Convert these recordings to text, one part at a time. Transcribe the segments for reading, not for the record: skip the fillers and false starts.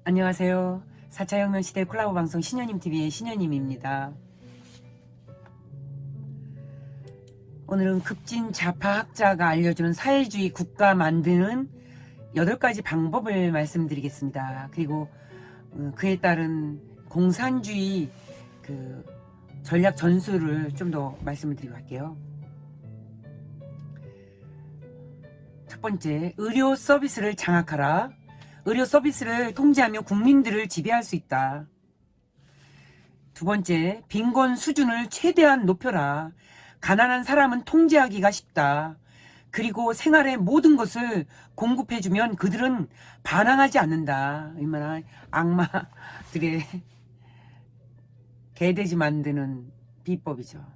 안녕하세요. 4차 혁명 시대 콜라보 방송 신현임TV의 신현임입니다. 오늘은 급진 좌파학자가 알려주는 사회주의 국가 만드는 8가지 방법을 말씀드리겠습니다. 그리고 그에 따른 공산주의 전략 전술을 좀 더 말씀을 드리고 갈게요. 첫 번째, 의료 서비스를 장악하라. 의료 서비스를 통제하며 국민들을 지배할 수 있다. 두 번째, 빈곤 수준을 최대한 높여라. 가난한 사람은 통제하기가 쉽다. 그리고 생활의 모든 것을 공급해주면 그들은 반항하지 않는다. 얼마나 악마들의 개돼지 만드는 비법이죠.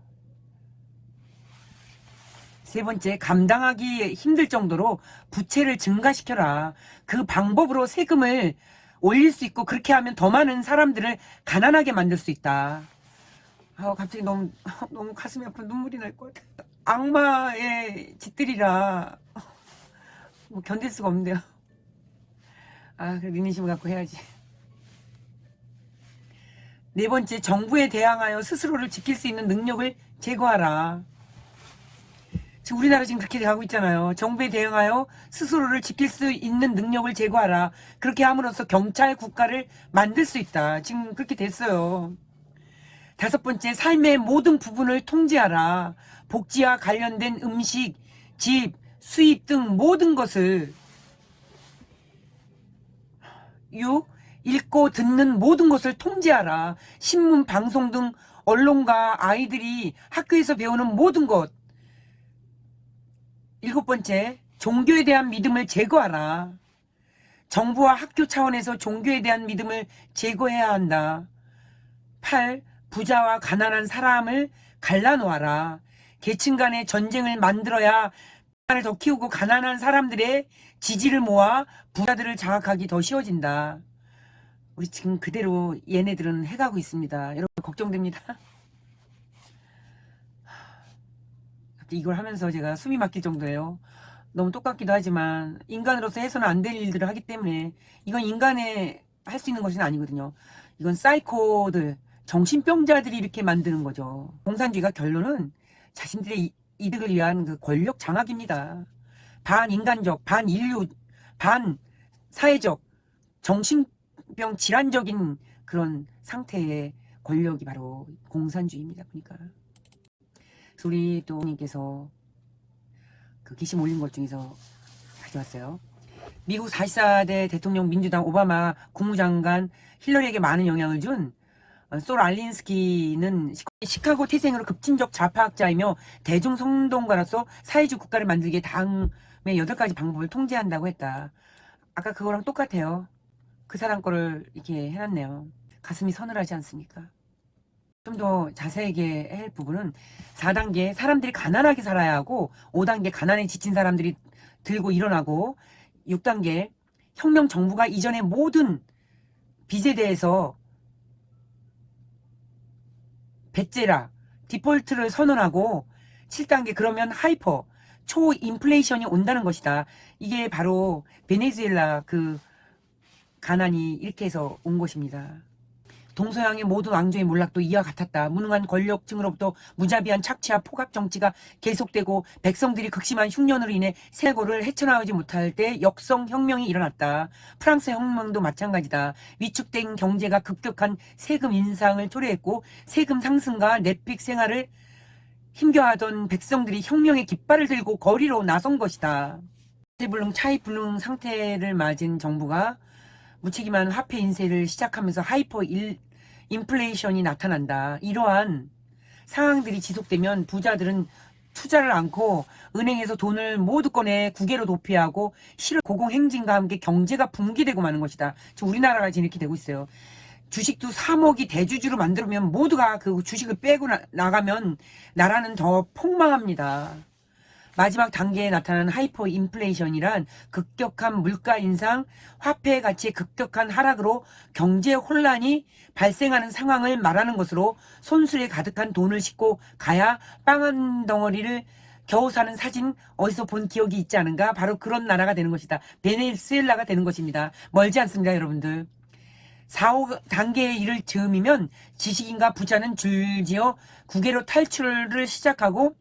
세 번째, 감당하기 힘들 정도로 부채를 증가시켜라. 그 방법으로 세금을 올릴 수 있고 그렇게 하면 더 많은 사람들을 가난하게 만들 수 있다. 갑자기 너무 가슴이 아파 눈물이 날 것 같아. 악마의 짓들이라 뭐 견딜 수가 없는데요. 그래도 인내심을 갖고 해야지. 네 번째, 정부에 대항하여 스스로를 지킬 수 있는 능력을 제거하라. 지금 우리나라 지금 그렇게 가고 있잖아요. 정부에 대응하여 스스로를 지킬 수 있는 능력을 제거하라. 그렇게 함으로써 경찰 국가를 만들 수 있다. 지금 그렇게 됐어요. 다섯 번째, 삶의 모든 부분을 통제하라. 복지와 관련된 음식, 집, 수입 등 모든 것을. 6. 읽고 듣는 모든 것을 통제하라. 신문, 방송 등 언론과 아이들이 학교에서 배우는 모든 것. 7번째, 종교에 대한 믿음을 제거하라. 정부와 학교 차원에서 종교에 대한 믿음을 제거해야 한다. 8. 부자와 가난한 사람을 갈라놓아라. 계층 간의 전쟁을 만들어야 을 더 키우고 가난한 사람들의 지지를 모아 부자들을 장악하기 더 쉬워진다. 우리 지금 그대로 얘네들은 해가고 있습니다. 여러분 걱정됩니다. 이걸 하면서 제가 숨이 막힐 정도예요. 너무 똑같기도 하지만 인간으로서 해서는 안 될 일들을 하기 때문에 이건 인간의 할 수 있는 것은 아니거든요. 이건 사이코들, 정신병자들이 이렇게 만드는 거죠. 공산주의가 결론은 자신들의 이득을 위한 그 권력 장악입니다. 반인간적, 반인류, 반사회적, 정신병 질환적인 그런 상태의 권력이 바로 공산주의입니다. 그러니까 우리 또 님께서 그 게시물 올린 것 중에서 가져왔어요. 미국 44대 대통령 민주당 오바마 국무장관 힐러리에게 많은 영향을 준 솔 알린스키는 시카고 태생으로 급진적 좌파학자이며 대중성동가로서 사회주의 국가를 만들기에 당의 8가지 방법을 통제한다고 했다. 아까 그거랑 똑같아요. 그 사람 거를 이렇게 해놨네요. 가슴이 서늘하지 않습니까? 좀 더 자세하게 할 부분은 4단계 사람들이 가난하게 살아야 하고, 5단계 가난에 지친 사람들이 들고 일어나고, 6단계 혁명 정부가 이전의 모든 빚에 대해서 배째라 디폴트를 선언하고, 7단계 그러면 하이퍼 초인플레이션이 온다는 것이다. 이게 바로 베네수엘라 그 가난이 이렇게 해서 온 것입니다. 동서양의 모든 왕조의 몰락도 이와 같았다. 무능한 권력층으로부터 무자비한 착취와 포갑 정치가 계속되고 백성들이 극심한 흉년으로 인해 세고를 헤쳐나오지 못할 때 역성혁명이 일어났다. 프랑스 혁명도 마찬가지다. 위축된 경제가 급격한 세금 인상을 초래했고 세금 상승과 넷픽 생활을 힘겨워하던 백성들이 혁명의 깃발을 들고 거리로 나선 것이다. 차이불능 차이불능 상태를 맞은 정부가 무책임한 화폐 인세를 시작하면서 하이퍼 인플레이션이 나타난다. 이러한 상황들이 지속되면 부자들은 투자를 않고 은행에서 돈을 모두 꺼내 국외로 도피하고 실업 고공행진과 함께 경제가 붕괴되고 마는 것이다. 지금 우리나라가 지금 이렇게 되고 있어요. 주식도 3억이 대주주로 만들면 모두가 그 주식을 빼고 나가면 나라는 더 폭망합니다. 마지막 단계에 나타난 하이퍼 인플레이션이란 급격한 물가 인상, 화폐 가치의 급격한 하락으로 경제 혼란이 발생하는 상황을 말하는 것으로 손수레 가득한 돈을 싣고 가야 빵 한 덩어리를 겨우 사는 사진 어디서 본 기억이 있지 않은가? 바로 그런 나라가 되는 것이다. 베네수엘라가 되는 것입니다. 멀지 않습니다, 여러분들. 4, 5단계의 일을 즈음이면 지식인과 부자는 줄지어 국외로 탈출을 시작하고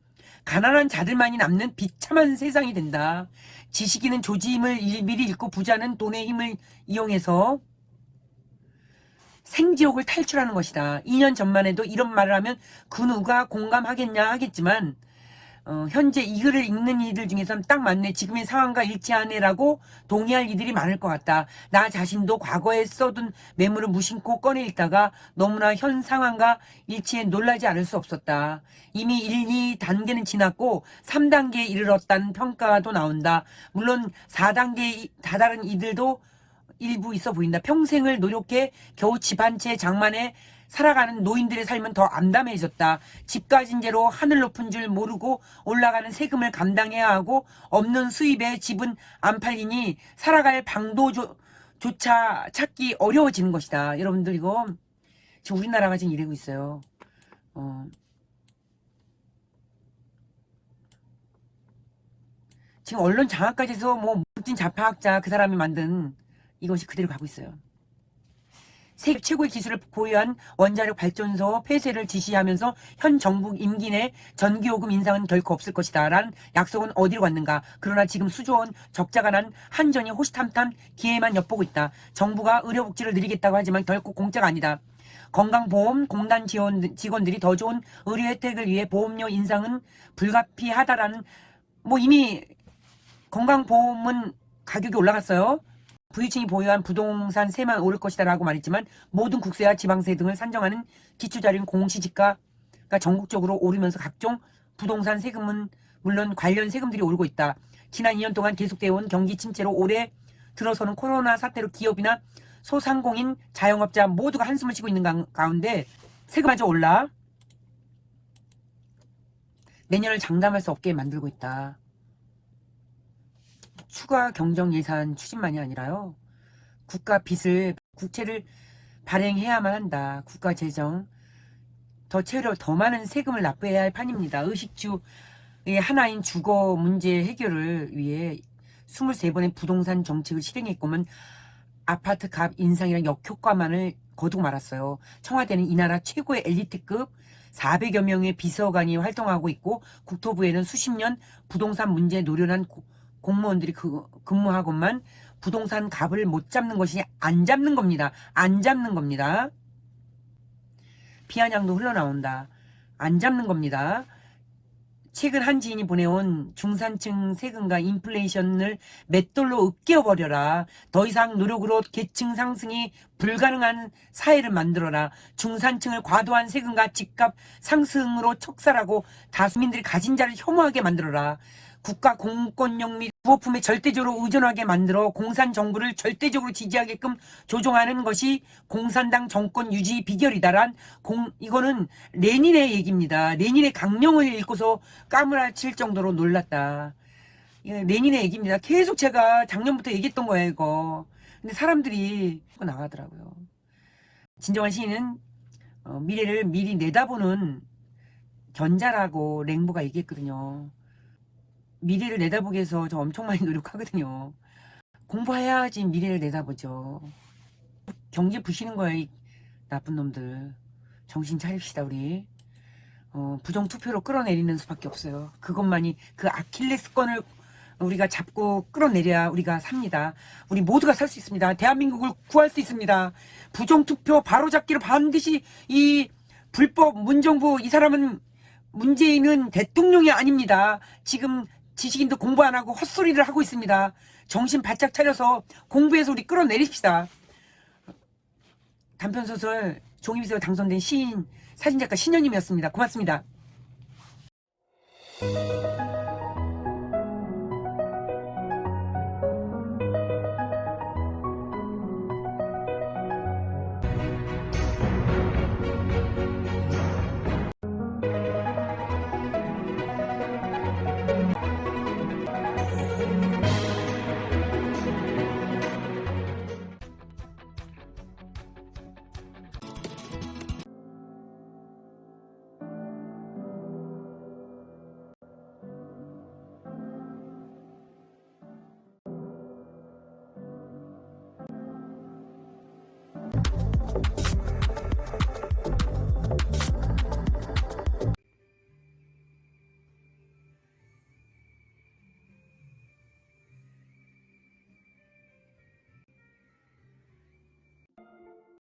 가난한 자들만이 남는 비참한 세상이 된다. 지식인은 조짐을 미리 읽고 부자는 돈의 힘을 이용해서 생지옥을 탈출하는 것이다. 2년 전만 해도 이런 말을 하면 그 누가 공감하겠냐 하겠지만 현재 이 글을 읽는 이들 중에서는 딱 맞네. 지금의 상황과 일치하네라고 동의할 이들이 많을 것 같다. 나 자신도 과거에 써둔 메모를 무심코 꺼내 읽다가 너무나 현 상황과 일치해 놀라지 않을 수 없었다. 이미 1, 2단계는 지났고 3단계에 이르렀다는 평가도 나온다. 물론 4단계에 다다른 이들도 일부 있어 보인다. 평생을 노력해 겨우 집 한 채 장만해 살아가는 노인들의 삶은 더 암담해졌다. 집 가진 죄로 하늘 높은 줄 모르고 올라가는 세금을 감당해야 하고 없는 수입에 집은 안 팔리니 살아갈 방도조차 찾기 어려워지는 것이다. 여러분들 이거 지금 우리나라가 지금 이러고 있어요. 지금 언론 장악까지 해서 뭐 멋진 자파학자 그 사람이 만든 이것이 그대로 가고 있어요. 세계 최고의 기술을 보유한 원자력 발전소 폐쇄를 지시하면서 현 정부 임기 내 전기요금 인상은 결코 없을 것이다 라는 약속은 어디로 갔는가. 그러나 지금 수조원 적자가 난 한전이 호시탐탐 기회만 엿보고 있다. 정부가 의료복지를 늘리겠다고 하지만 결코 공짜가 아니다. 건강보험공단 직원들이 더 좋은 의료 혜택을 위해 보험료 인상은 불가피하다라는 뭐 이미 건강보험은 가격이 올라갔어요. 부유층이 보유한 부동산 세만 오를 것이다 라고 말했지만 모든 국세와 지방세 등을 산정하는 기초자료인 공시지가가 전국적으로 오르면서 각종 부동산 세금은 물론 관련 세금들이 오르고 있다. 지난 2년 동안 계속되어 온 경기 침체로 올해 들어서는 코로나 사태로 기업이나 소상공인 자영업자 모두가 한숨을 쉬고 있는 가운데 세금마저 올라 내년을 장담할 수 없게 만들고 있다. 추가 경정 예산 추진만이 아니라요. 국가 빚을 국채를 발행해야만 한다. 국가 재정 더 채우려 더 많은 세금을 납부해야 할 판입니다. 의식주의 하나인 주거 문제 해결을 위해 23번의 부동산 정책을 실행했고만 아파트 값 인상이란 역효과만을 거두고 말았어요. 청와대는 이 나라 최고의 엘리트급 400여 명의 비서관이 활동하고 있고 국토부에는 수십 년 부동산 문제에 노련한 공무원들이 근무하고만 부동산 값을 못 잡는 것이 안 잡는 겁니다. 안 잡는 겁니다. 피한양도 흘러나온다. 안 잡는 겁니다. 최근 한 지인이 보내온 중산층 세금과 인플레이션을 맷돌로 으깨어버려라. 더 이상 노력으로 계층 상승이 불가능한 사회를 만들어라. 중산층을 과도한 세금과 집값 상승으로 척살하고 다수민들이 가진 자를 혐오하게 만들어라. 국가 공권력 및 부호품에 절대적으로 의존하게 만들어 공산 정부를 절대적으로 지지하게끔 조종하는 것이 공산당 정권 유지 비결이다란 이거는 레닌의 얘기입니다. 레닌의 강령을 읽고서 까무라칠 정도로 놀랐다. 레닌의 얘기입니다. 계속 제가 작년부터 얘기했던 거예요, 이거. 근데 사람들이 나가더라고요. 진정한 시인은 미래를 미리 내다보는 견자라고 랭보가 얘기했거든요. 미래를 내다보기 위해서 저 엄청 많이 노력하거든요. 공부해야지 미래를 내다보죠. 경제 부시는 거야, 이 나쁜 놈들. 정신 차립시다, 우리. 부정투표로 끌어내리는 수밖에 없어요. 그것만이 그 아킬레스건을 우리가 잡고 끌어내려야 우리가 삽니다. 우리 모두가 살 수 있습니다. 대한민국을 구할 수 있습니다. 부정투표 바로잡기를 반드시 이 불법 문정부 이 사람은 문재인은 대통령이 아닙니다. 지금 지식인도 공부 안 하고 헛소리를 하고 있습니다. 정신 바짝 차려서 공부해서 우리 끌어내립시다. 단편소설 종이비서로 당선된 시인, 사진작가 신현님이었습니다. 고맙습니다.